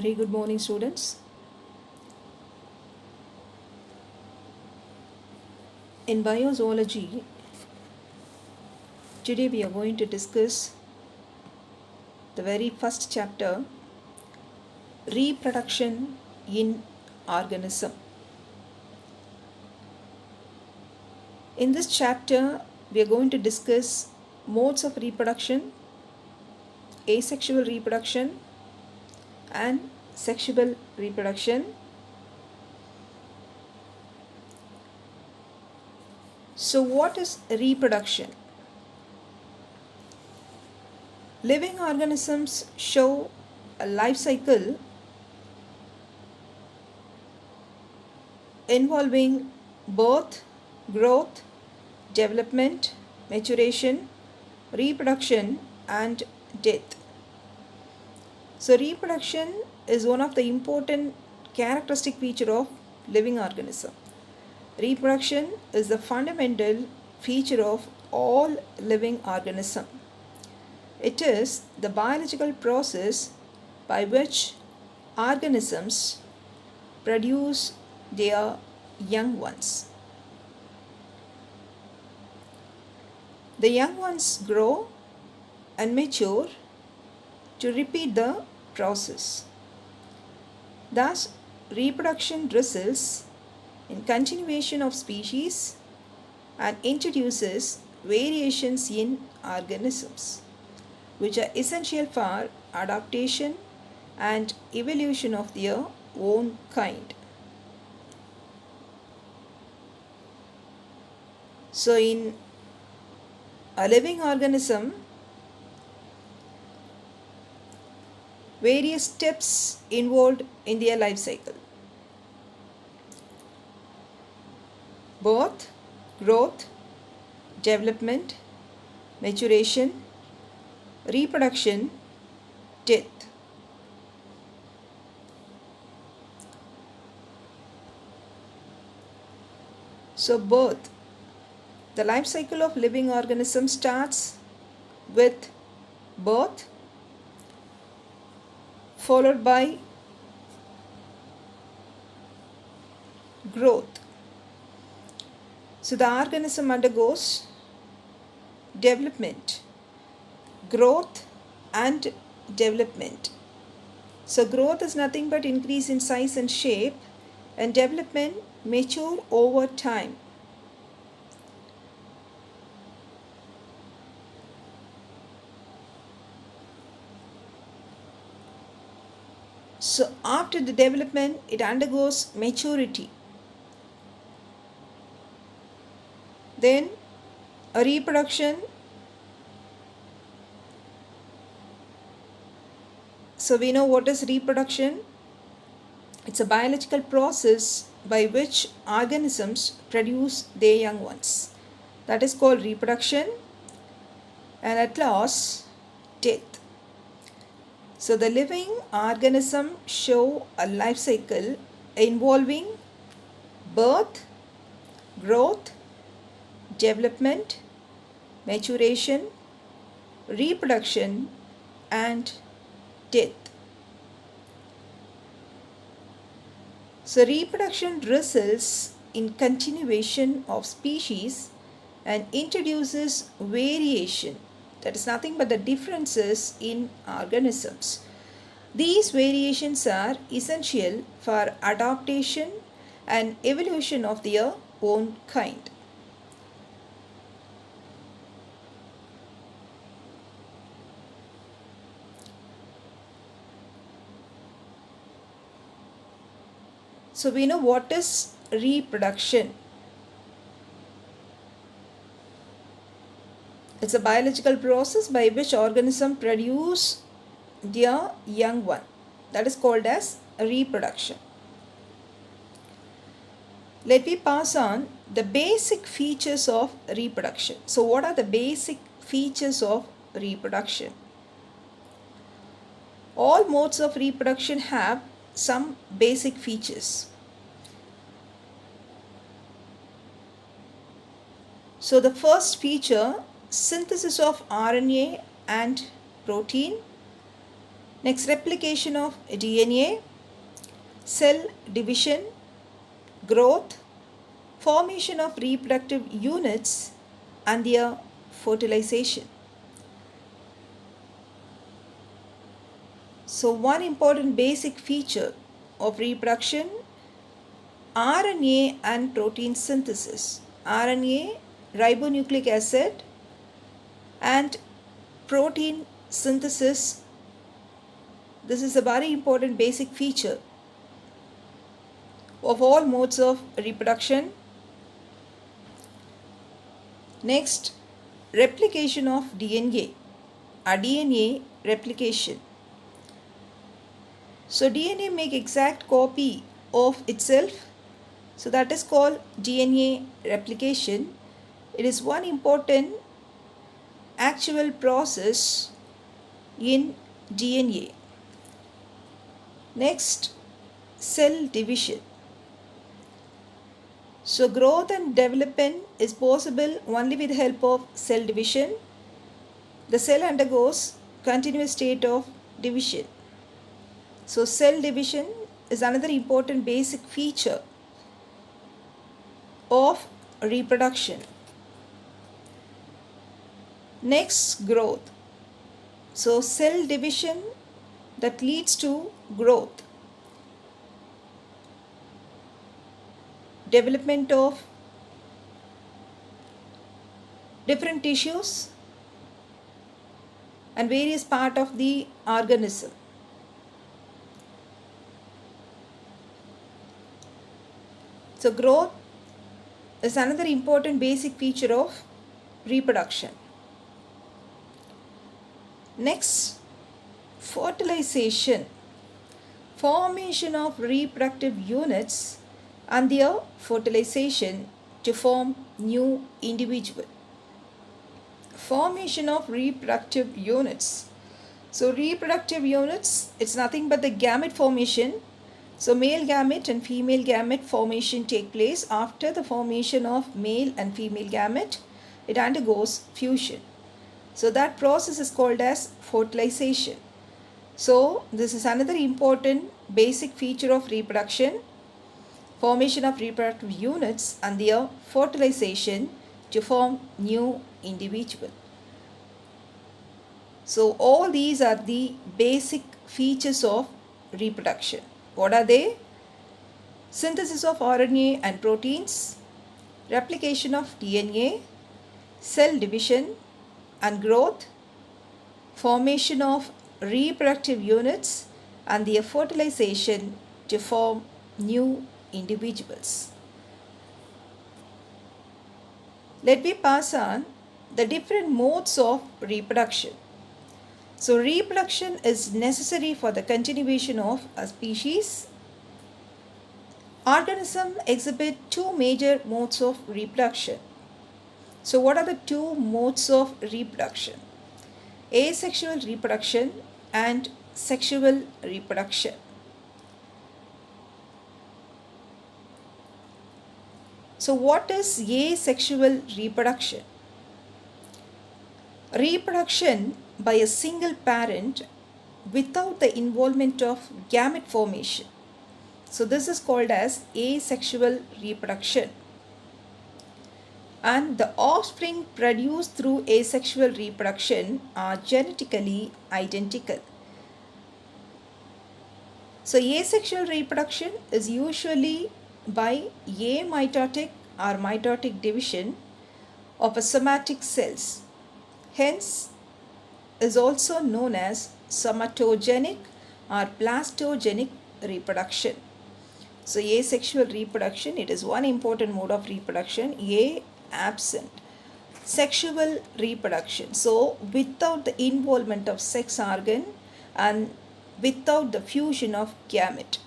Very good morning, students. In biozoology, today we are going to discuss the very first chapter, reproduction in organism. In this chapter, we are going to discuss modes of reproduction, asexual reproduction, and sexual reproduction. So, what is reproduction? Living organisms show a life cycle involving birth, growth, development, maturation, reproduction, and death. So, reproduction is one of the important characteristic feature of living organism. Reproduction is the fundamental feature of all living organism. It is the biological process by which organisms produce their young ones. The young ones grow and mature to repeat the process. Thus, reproduction results in continuation of species and introduces variations in organisms, which are essential for adaptation and evolution of their own kind. So, in a living organism, various steps involved in their life cycle: birth, growth, development, maturation, reproduction, death. So, birth. The life cycle of living organism starts with birth, followed by growth. So, the organism undergoes development, growth, and development. So, growth is nothing but increase in size and shape, and development mature over time. So, after the development, it undergoes maturity. Then, a reproduction. So, we know what is reproduction. It's a biological process by which organisms produce their young ones. That is called reproduction, and at last, death. So, the living organism show a life cycle involving birth, growth, development, maturation, reproduction, and death. So, reproduction results in continuation of species and introduces variation, that is nothing but the differences in organisms. These variations are essential for adaptation and evolution of their own kind. So, we know what is reproduction. It's a biological process by which organisms produce their young one. That is called as reproduction. Let me pass on the basic features of reproduction. So, what are the basic features of reproduction? All modes of reproduction have some basic features. So, the first feature, synthesis of RNA and protein. Next, replication of DNA, cell division, growth, formation of reproductive units, and their fertilization. So one important basic feature of reproduction, RNA and protein synthesis. RNA, ribonucleic acid, and protein synthesis. This is a very important basic feature of all modes of reproduction. Next, replication of DNA, or DNA replication. So DNA make exact copy of itself. So that is called DNA replication. It is one important actual process in DNA. Next, cell division. So growth and development is possible only with the help of cell division. The cell undergoes continuous state of division. So cell division is another important basic feature of reproduction. Next, growth. So cell division that leads to growth, development of different tissues and various parts of the organism. So growth is another important basic feature of reproduction. Next, fertilization, formation of reproductive units and their fertilization to form new individual. Formation of reproductive units. So reproductive units, it's nothing but the gamete formation. So male gamete and female gamete formation take place after the formation of male and female gamete. It undergoes fusion. So that process is called as fertilization. So this is another important basic feature of reproduction, formation of reproductive units and their fertilization to form new individual. So all these are the basic features of reproduction. What are they? Synthesis of RNA and proteins, replication of DNA, cell division and growth, formation of reproductive units and their fertilization to form new individuals. Let me pass on the different modes of reproduction. So reproduction is necessary for the continuation of a species. Organisms exhibit two major modes of reproduction. So what are the two modes of reproduction? Asexual reproduction and sexual reproduction. So what is asexual reproduction? Reproduction by a single parent without the involvement of gamete formation. So this is called as asexual reproduction. And the offspring produced through asexual reproduction are genetically identical. So asexual reproduction is usually by amitotic or mitotic division of a somatic cells. Hence is also known as somatogenic or blastogenic reproduction. So asexual reproduction, it is one important mode of reproduction. Absent. Sexual reproduction, so without the involvement of sex organ and without the fusion of gamete.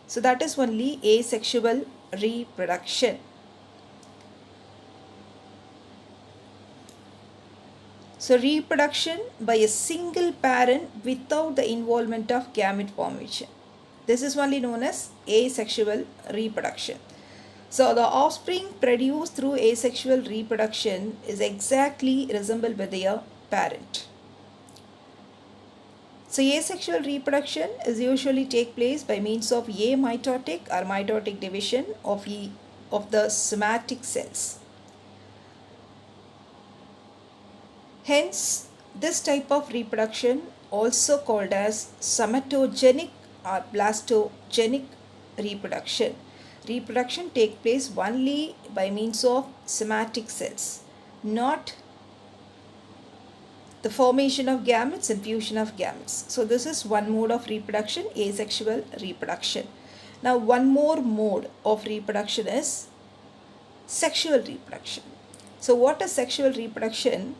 So that is only asexual reproduction. So reproduction by a single parent without the involvement of gamete formation. This is only known as asexual reproduction. So the offspring produced through asexual reproduction is exactly resembled with their parent. So asexual reproduction is usually take place by means of amitotic or mitotic division of the somatic cells. Hence, this type of reproduction, also called as somatogenic or blastogenic reproduction. Reproduction takes place only by means of somatic cells, not the formation of gametes and fusion of gametes. So this is one mode of reproduction, asexual reproduction. Now one more mode of reproduction is sexual reproduction. So what is sexual reproduction?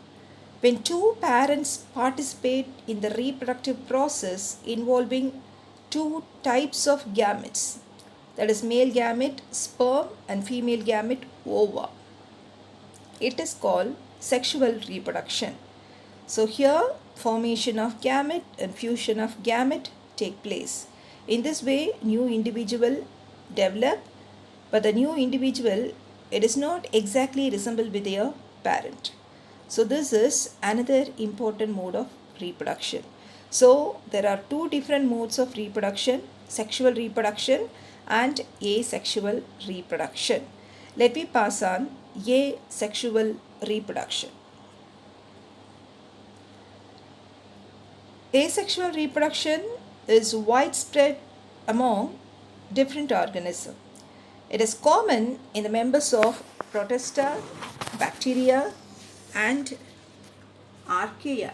When two parents participate in the reproductive process involving two types of gametes, that is male gamete sperm and female gamete ova, it is called sexual reproduction. So here formation of gamete and fusion of gamete take place. In this way new individual develop, but the new individual, it is not exactly resemble with their parent. So this is another important mode of reproduction. So there are two different modes of reproduction, sexual reproduction and asexual reproduction. Let me pass on asexual reproduction. Asexual reproduction is widespread among different organisms. It is common in the members of Protista, bacteria and archaea.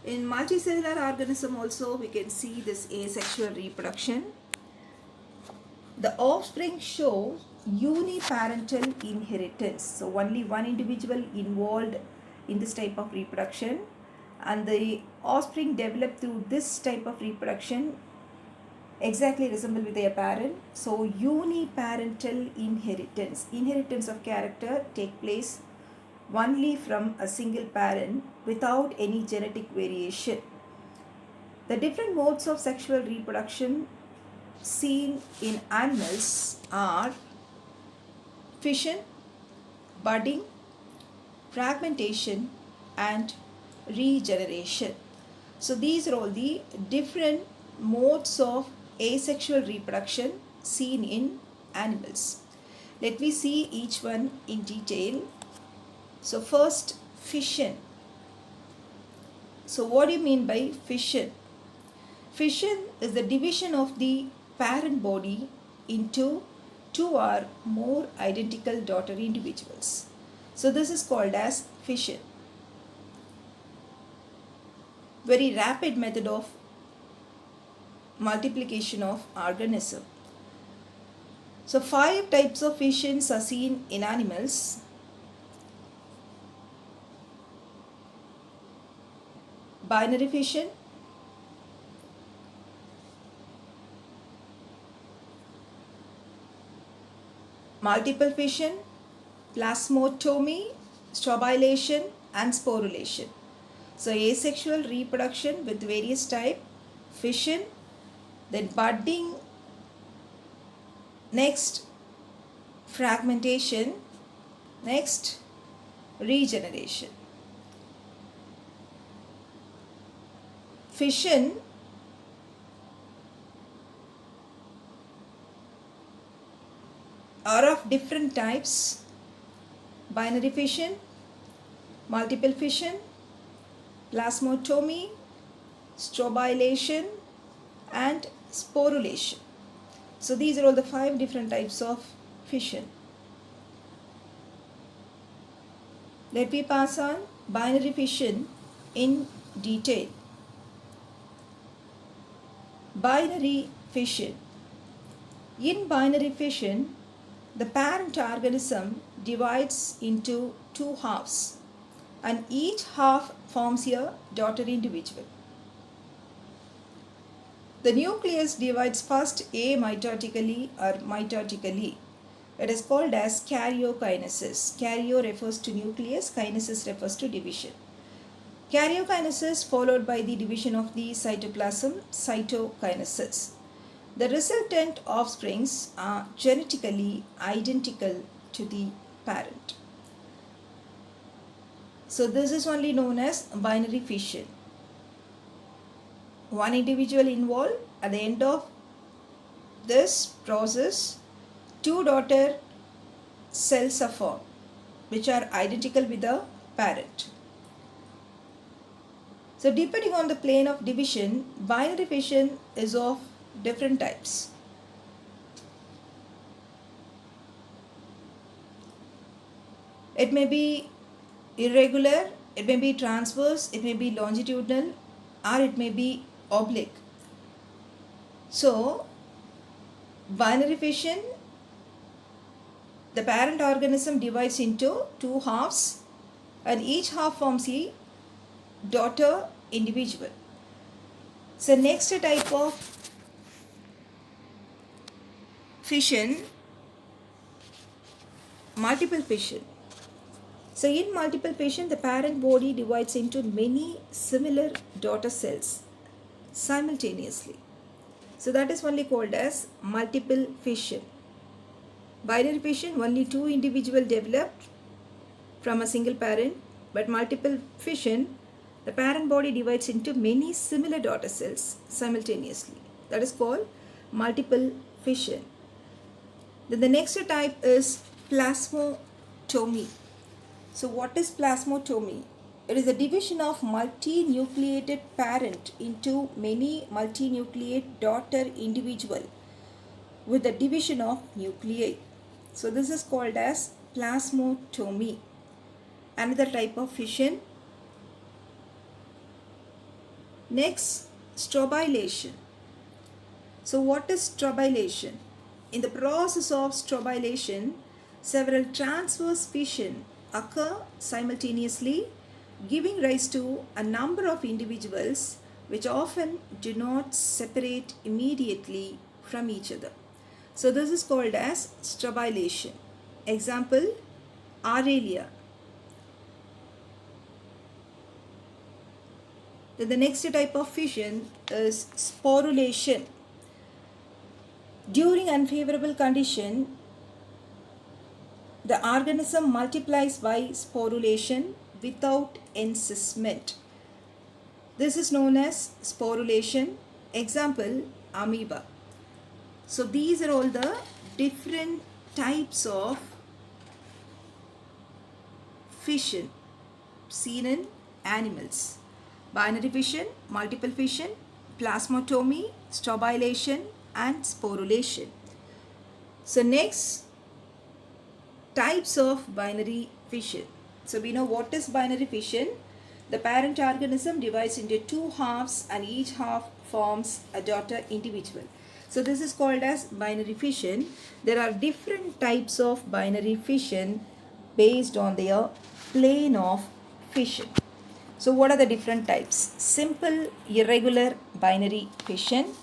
In multicellular organism also we can see this asexual reproduction. The offspring show uniparental inheritance. So only one individual involved in this type of reproduction, and the offspring developed through this type of reproduction exactly resemble with their parent. So uniparental inheritance of character take place only from a single parent without any genetic variation. The different modes of sexual reproduction seen in animals are fission, budding, fragmentation and regeneration. So these are all the different modes of asexual reproduction seen in animals. Let me see each one in detail. So first, fission. So what do you mean by fission? Fission is the division of the parent body into two or more identical daughter individuals. So this is called as fission. Very rapid method of multiplication of organism. So 5 types of fissions are seen in animals. Binary fission, multiple fission, plasmotomy, strobilation and sporulation. So asexual reproduction with various type, fission, then budding, next fragmentation, next regeneration. Fission are of different types: binary fission, multiple fission, plasmotomy, strobilation and sporulation. So these are all the 5 different types of fission. Let me pass on binary fission in detail. Binary fission. In binary fission, the parent organism divides into 2 halves and each half forms a daughter individual. The nucleus divides first amitotically or mitotically. It is called as karyokinesis. Karyo refers to nucleus, kinesis refers to division. Karyokinesis followed by the division of the cytoplasm, cytokinesis. The resultant offsprings are genetically identical to the parent. So this is only known as binary fission. One individual involved. At the end of this process, two daughter cells are formed, which are identical with the parent. So depending on the plane of division, binary fission is of different types. It may be irregular, it may be transverse, it may be longitudinal, or it may be oblique. So binary fission, the parent organism divides into two halves and each half forms a daughter individual. So next type of fission, multiple fission. So in multiple fission, the parent body divides into many similar daughter cells simultaneously. So that is only called as multiple fission. Binary fission, only two individuals developed from a single parent, but multiple fission, the parent body divides into many similar daughter cells simultaneously. That is called multiple fission. Then the next type is plasmatomy. So what is plasmatomy? It is a division of multinucleated parent into many multinucleate daughter individual with the division of nuclei. So this is called as plasmatomy. Another type of fission. Next, strobilation. So what is strobilation? In the process of strobilation, several transverse fission occur simultaneously, giving rise to a number of individuals which often do not separate immediately from each other. So this is called as strobilation. Example, Aurelia. Then the next type of fission is sporulation. During unfavorable condition, the organism multiplies by sporulation without encysment. This is known as sporulation. Example, amoeba. So these are all the different types of fission seen in animals. Binary fission, multiple fission, plasmatomy, strobilation, and sporulation. So next, types of binary fission. So we know what is binary fission. The parent organism divides into two halves and each half forms a daughter individual. So this is called as binary fission. There are different types of binary fission based on their plane of fission. So what are the different types? Simple irregular binary fission,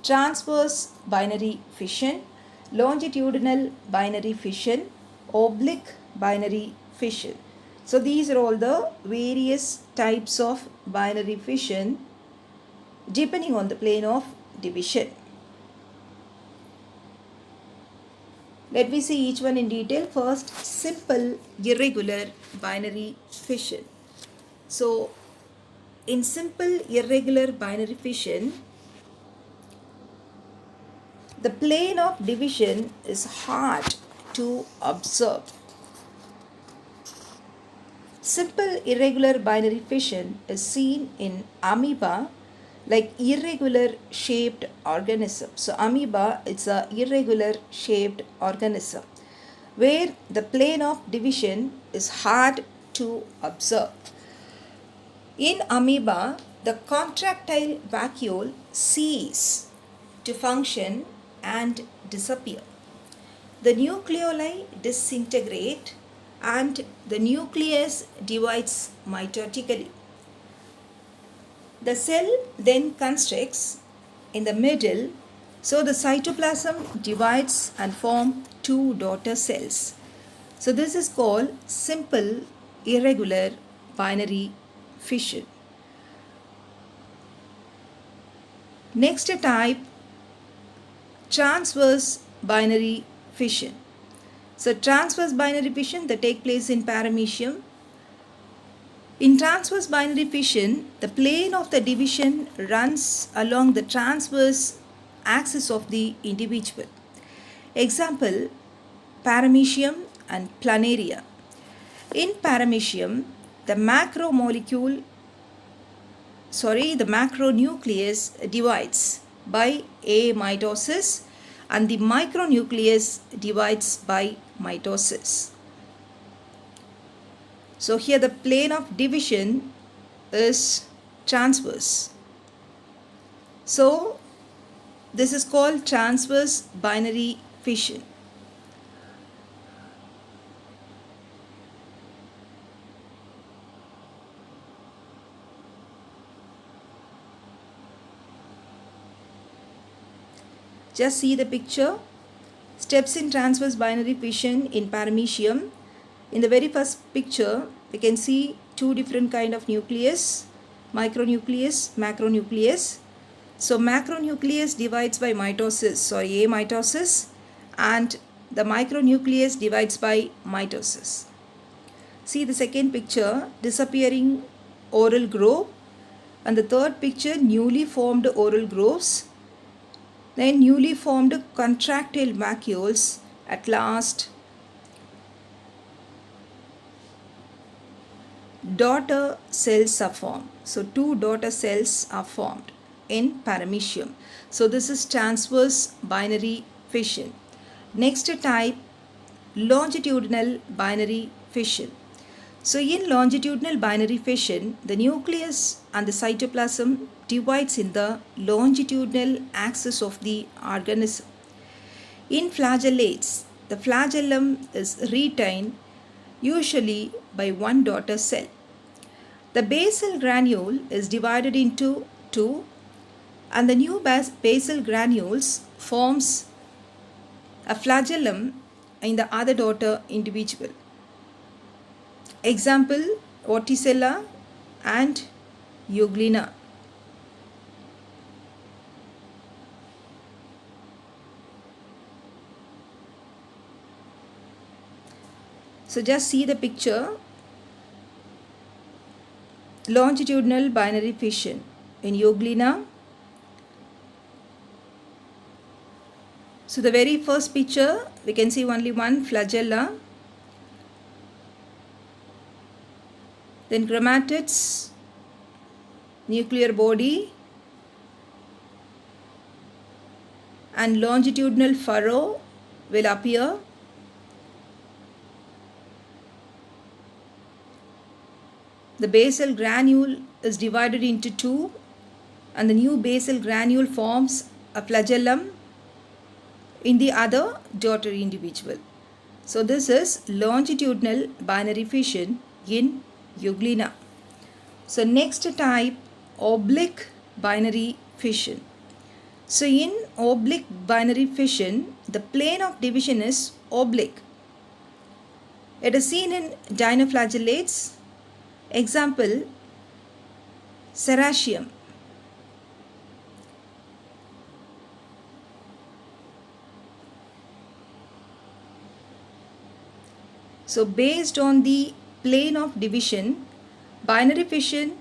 transverse binary fission, longitudinal binary fission, oblique binary fission. So these are all the various types of binary fission depending on the plane of division. Let me see each one in detail. First, simple irregular binary fission. So in simple irregular binary fission, the plane of division is hard to observe. Simple irregular binary fission is seen in amoeba, like irregular shaped organism. So amoeba is a irregular shaped organism where the plane of division is hard to observe. In amoeba, the contractile vacuole ceases to function and disappear. The nucleoli disintegrate and the nucleus divides mitotically. The cell then constricts in the middle, so the cytoplasm divides and forms two daughter cells. So this is called simple irregular binary fission. Next type, transverse binary fission. So transverse binary fission that take place in paramecium. In transverse binary fission, the plane of the division runs along the transverse axis of the individual. Example, paramecium and planaria. In paramecium, the macronucleus divides by a mitosis and the micronucleus divides by mitosis. So here the plane of division is transverse. So this is called transverse binary fission. Just see the picture. Steps in transverse binary fission in paramecium. In the very first picture, we can see two different kind of nucleus, micronucleus, macronucleus. So macronucleus divides by mitosis, amitosis, and the micronucleus divides by mitosis. See the second picture, disappearing oral grove, and the third picture, newly formed oral grooves, then newly formed contractile vacuoles. At last, daughter cells are formed. So two daughter cells are formed in paramecium. So this is transverse binary fission. Next type, longitudinal binary fission. So in longitudinal binary fission, the nucleus and the cytoplasm divides in the longitudinal axis of the organism. In flagellates, the flagellum is retained usually by one daughter cell. The basal granule is divided into two, and the new basal granules forms a flagellum in the other daughter individual. Example, Vorticella and Euglena. So just see the picture. Longitudinal binary fission in Euglena. So the very first picture, we can see only one flagella. Then chromatids, nuclear body, and longitudinal furrow will appear. The basal granule is divided into two, and the new basal granule forms a flagellum in the other daughter individual. So this is longitudinal binary fission in Euglena. So next type, oblique binary fission. So in oblique binary fission, the plane of division is oblique. It is seen in dinoflagellates. Example, Serratium. So based on the plane of division, binary fission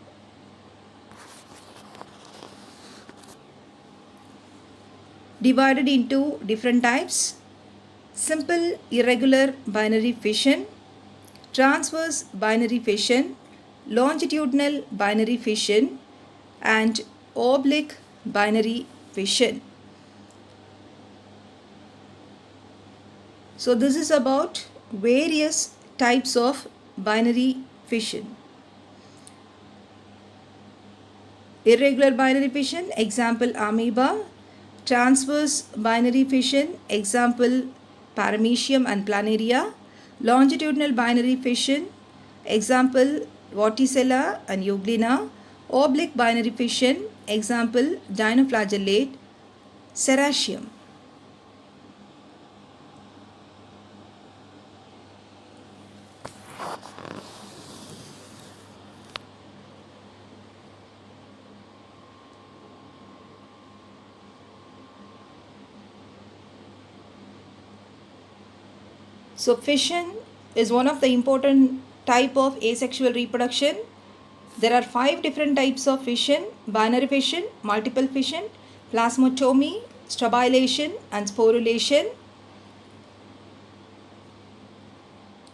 divided into different types: simple irregular binary fission, transverse binary fission, longitudinal binary fission, and oblique binary fission. So this is about various types of binary fission. Irregular binary fission, example amoeba. Transverse binary fission, example paramecium and planaria. Longitudinal binary fission, example Vorticella and Euglena. Oblique binary fission, example dinoflagellate, Serratium. So fission is one of the important type of asexual reproduction. There are 5 different types of fission: binary fission, multiple fission, plasmatomy, stabilization and sporulation.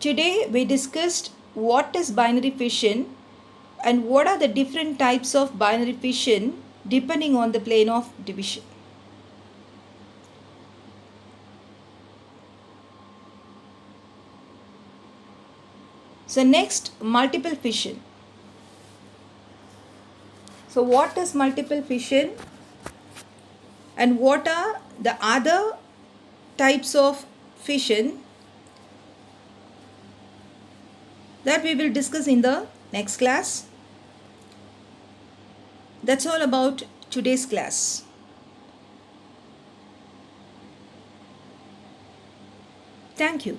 Today we discussed what is binary fission and what are the different types of binary fission depending on the plane of division. So next, multiple fission. So what is multiple fission and what are the other types of fission that we will discuss in the next class. That's all about today's class. Thank you.